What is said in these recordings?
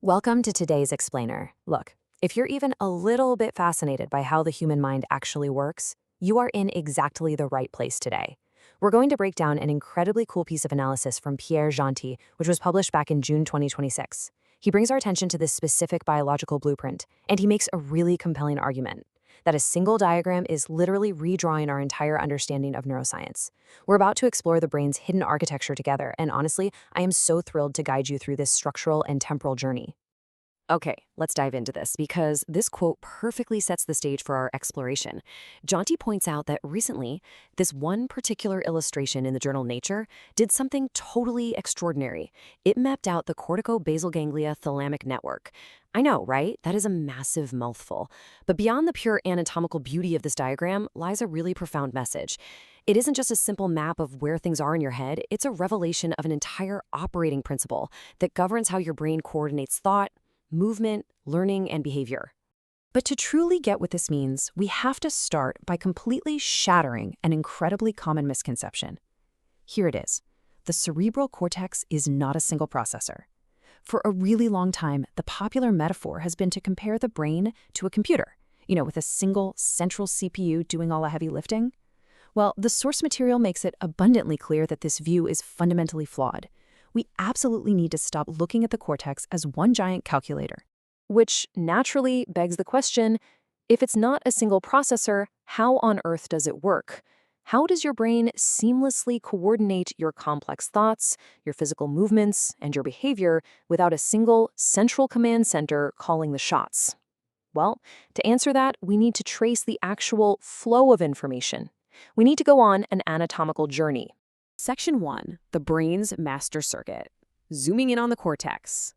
Welcome to today's explainer. Look, if you're even a little bit fascinated by how the human mind actually works, you are in exactly the right place today. We're going to break down an incredibly cool piece of analysis from Pierre Gentil, which was published back in June 2026. He brings our attention to this specific biological blueprint, and he makes a really compelling argument that a single diagram is literally redrawing our entire understanding of neuroscience. We're about to explore the brain's hidden architecture together, and honestly, I am so thrilled to guide you through this structural and temporal journey. Okay, let's dive into this because this quote perfectly sets the stage for our exploration. Jonty points out that recently, this one particular illustration in the journal Nature did something totally extraordinary. It mapped out the cortico-basal ganglia thalamic network. I know, right? That is a massive mouthful. But beyond the pure anatomical beauty of this diagram lies a really profound message. It isn't just a simple map of where things are in your head, it's a revelation of an entire operating principle that governs how your brain coordinates thought, movement, learning, and behavior. But to truly get what this means, we have to start by completely shattering an incredibly common misconception. Here it is. The cerebral cortex is not a single processor. For a really long time, the popular metaphor has been to compare the brain to a computer, with a single central CPU doing all the heavy lifting. Well, the source material makes it abundantly clear that this view is fundamentally flawed. We absolutely need to stop looking at the cortex as one giant calculator. Which naturally begs the question, if it's not a single processor, how on earth does it work? How does your brain seamlessly coordinate your complex thoughts, your physical movements, and your behavior without a single central command center calling the shots? Well, to answer that, we need to trace the actual flow of information. We need to go on an anatomical journey. Section 1, the brain's master circuit. Zooming in on the cortex.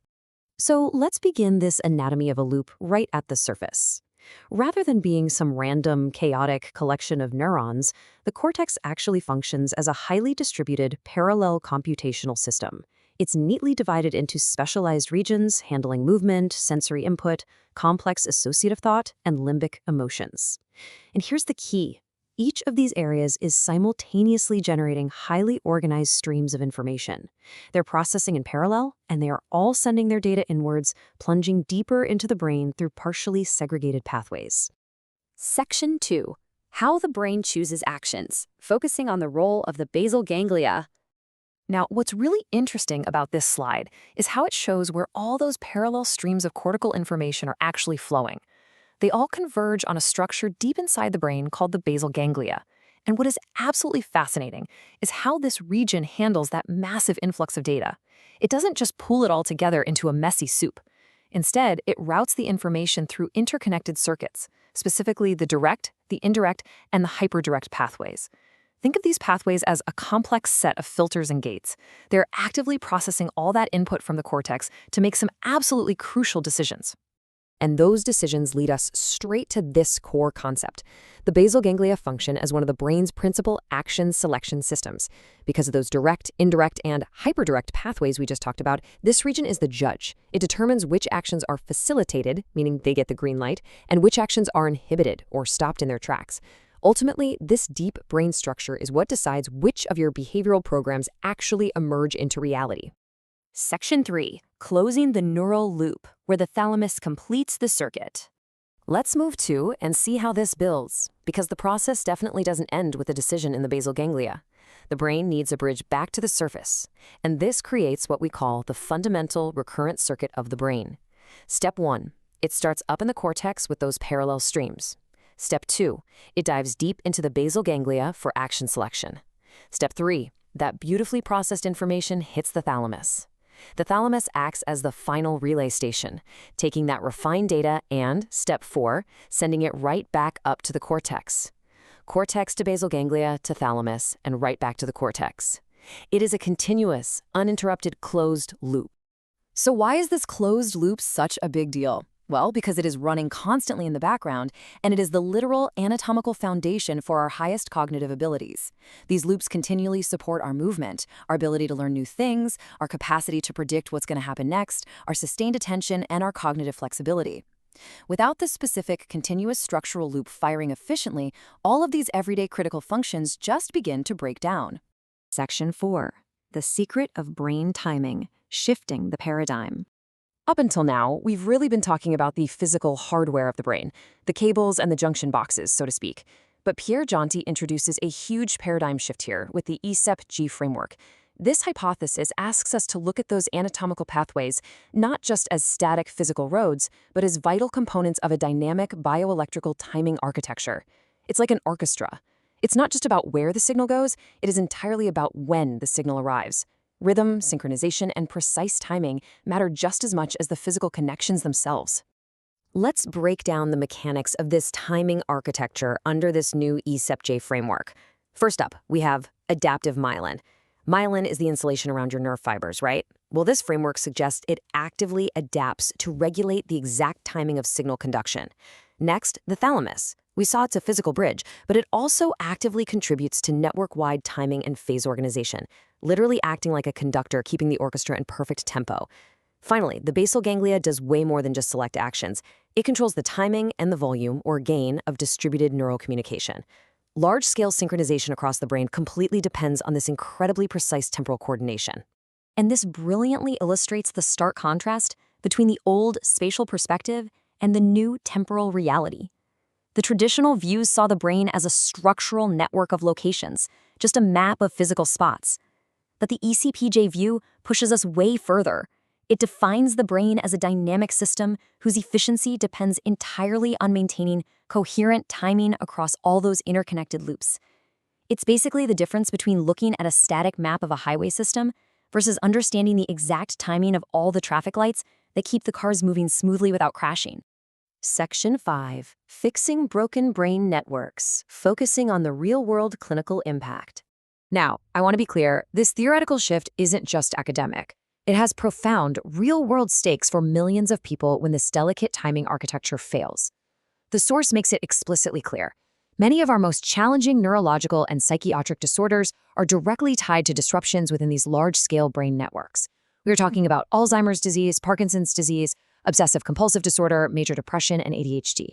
So let's begin this anatomy of a loop right at the surface. Rather than being some random, chaotic collection of neurons, the cortex actually functions as a highly distributed, parallel computational system. It's neatly divided into specialized regions handling movement, sensory input, complex associative thought, and limbic emotions. And here's the key. Each of these areas is simultaneously generating highly organized streams of information. They're processing in parallel, and they are all sending their data inwards, plunging deeper into the brain through partially segregated pathways. Section 2. How the brain chooses actions, focusing on the role of the basal ganglia. Now, what's really interesting about this slide is how it shows where all those parallel streams of cortical information are actually flowing. They all converge on a structure deep inside the brain called the basal ganglia. And what is absolutely fascinating is how this region handles that massive influx of data. It doesn't just pull it all together into a messy soup. Instead, it routes the information through interconnected circuits, specifically the direct, the indirect, and the hyperdirect pathways. Think of these pathways as a complex set of filters and gates. They're actively processing all that input from the cortex to make some absolutely crucial decisions. And those decisions lead us straight to this core concept. The basal ganglia function as one of the brain's principal action selection systems. Because of those direct, indirect, and hyperdirect pathways we just talked about, this region is the judge. It determines which actions are facilitated, meaning they get the green light, and which actions are inhibited or stopped in their tracks. Ultimately, this deep brain structure is what decides which of your behavioral programs actually emerge into reality. Section 3. Closing the neural loop, where the thalamus completes the circuit. Let's move to and see how this builds, because the process definitely doesn't end with a decision in the basal ganglia. The brain needs a bridge back to the surface, and this creates what we call the fundamental recurrent circuit of the brain. Step 1. It starts up in the cortex with those parallel streams. Step 2. It dives deep into the basal ganglia for action selection. Step 3. That beautifully processed information hits the thalamus. The thalamus acts as the final relay station, taking that refined data and, step 4, sending it right back up to the cortex. Cortex to basal ganglia to thalamus, and right back to the cortex. It is a continuous, uninterrupted closed loop. So why is this closed loop such a big deal? Well, because it is running constantly in the background, and it is the literal anatomical foundation for our highest cognitive abilities. These loops continually support our movement, our ability to learn new things, our capacity to predict what's going to happen next, our sustained attention, and our cognitive flexibility. Without this specific continuous structural loop firing efficiently, all of these everyday critical functions just begin to break down. Section 4. The secret of brain timing, shifting the paradigm. Up until now, we've really been talking about the physical hardware of the brain, the cables and the junction boxes, so to speak. But Pierre Jonti introduces a huge paradigm shift here with the ESEP-G framework. This hypothesis asks us to look at those anatomical pathways not just as static physical roads, but as vital components of a dynamic bioelectrical timing architecture. It's like an orchestra. It's not just about where the signal goes, it is entirely about when the signal arrives. Rhythm, synchronization, and precise timing matter just as much as the physical connections themselves. Let's break down the mechanics of this timing architecture under this new ESEP-J framework. First up, we have adaptive myelin. Myelin is the insulation around your nerve fibers, right? Well, this framework suggests it actively adapts to regulate the exact timing of signal conduction. Next, the thalamus. We saw it's a physical bridge, but it also actively contributes to network-wide timing and phase organization, literally acting like a conductor, keeping the orchestra in perfect tempo. Finally, the basal ganglia does way more than just select actions. It controls the timing and the volume, or gain, of distributed neural communication. Large-scale synchronization across the brain completely depends on this incredibly precise temporal coordination. And this brilliantly illustrates the stark contrast between the old spatial perspective and the new temporal reality. The traditional views saw the brain as a structural network of locations, just a map of physical spots. But the ECP-J view pushes us way further. It defines the brain as a dynamic system whose efficiency depends entirely on maintaining coherent timing across all those interconnected loops. It's basically the difference between looking at a static map of a highway system versus understanding the exact timing of all the traffic lights that keep the cars moving smoothly without crashing. Section 5. Fixing Broken Brain Networks, Focusing on the Real-World Clinical Impact. Now, I want to be clear, this theoretical shift isn't just academic. It has profound, real-world stakes for millions of people when this delicate timing architecture fails. The source makes it explicitly clear. Many of our most challenging neurological and psychiatric disorders are directly tied to disruptions within these large-scale brain networks. We're talking about Alzheimer's disease, Parkinson's disease, obsessive-compulsive disorder, major depression, and ADHD.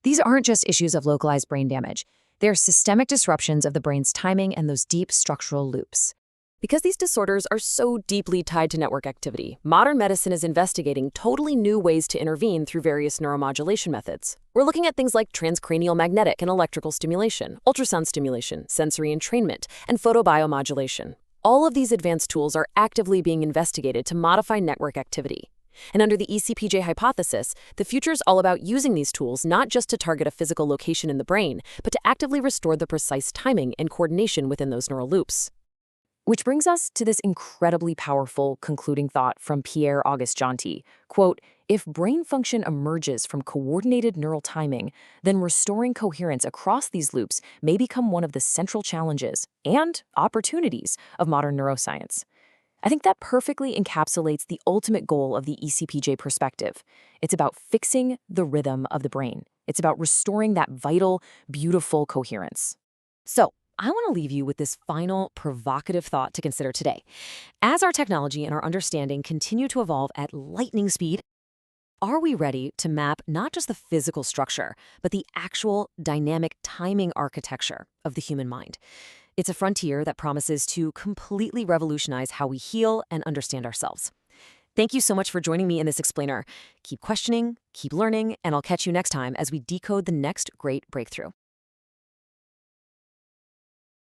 These aren't just issues of localized brain damage. They're systemic disruptions of the brain's timing and those deep structural loops. Because these disorders are so deeply tied to network activity, modern medicine is investigating totally new ways to intervene through various neuromodulation methods. We're looking at things like transcranial magnetic and electrical stimulation, ultrasound stimulation, sensory entrainment, and photobiomodulation. All of these advanced tools are actively being investigated to modify network activity. And under the ECP-J hypothesis, the future is all about using these tools not just to target a physical location in the brain, but to actively restore the precise timing and coordination within those neural loops. Which brings us to this incredibly powerful concluding thought from Pierre-Auguste Jonti. Quote, "If brain function emerges from coordinated neural timing, then restoring coherence across these loops may become one of the central challenges and opportunities of modern neuroscience." I think that perfectly encapsulates the ultimate goal of the ECP-J perspective. It's about fixing the rhythm of the brain. It's about restoring that vital, beautiful coherence. So, I want to leave you with this final provocative thought to consider today. As our technology and our understanding continue to evolve at lightning speed, are we ready to map not just the physical structure, but the actual dynamic timing architecture of the human mind? It's a frontier that promises to completely revolutionize how we heal and understand ourselves. Thank you so much for joining me in this explainer. Keep questioning, keep learning, and I'll catch you next time as we decode the next great breakthrough.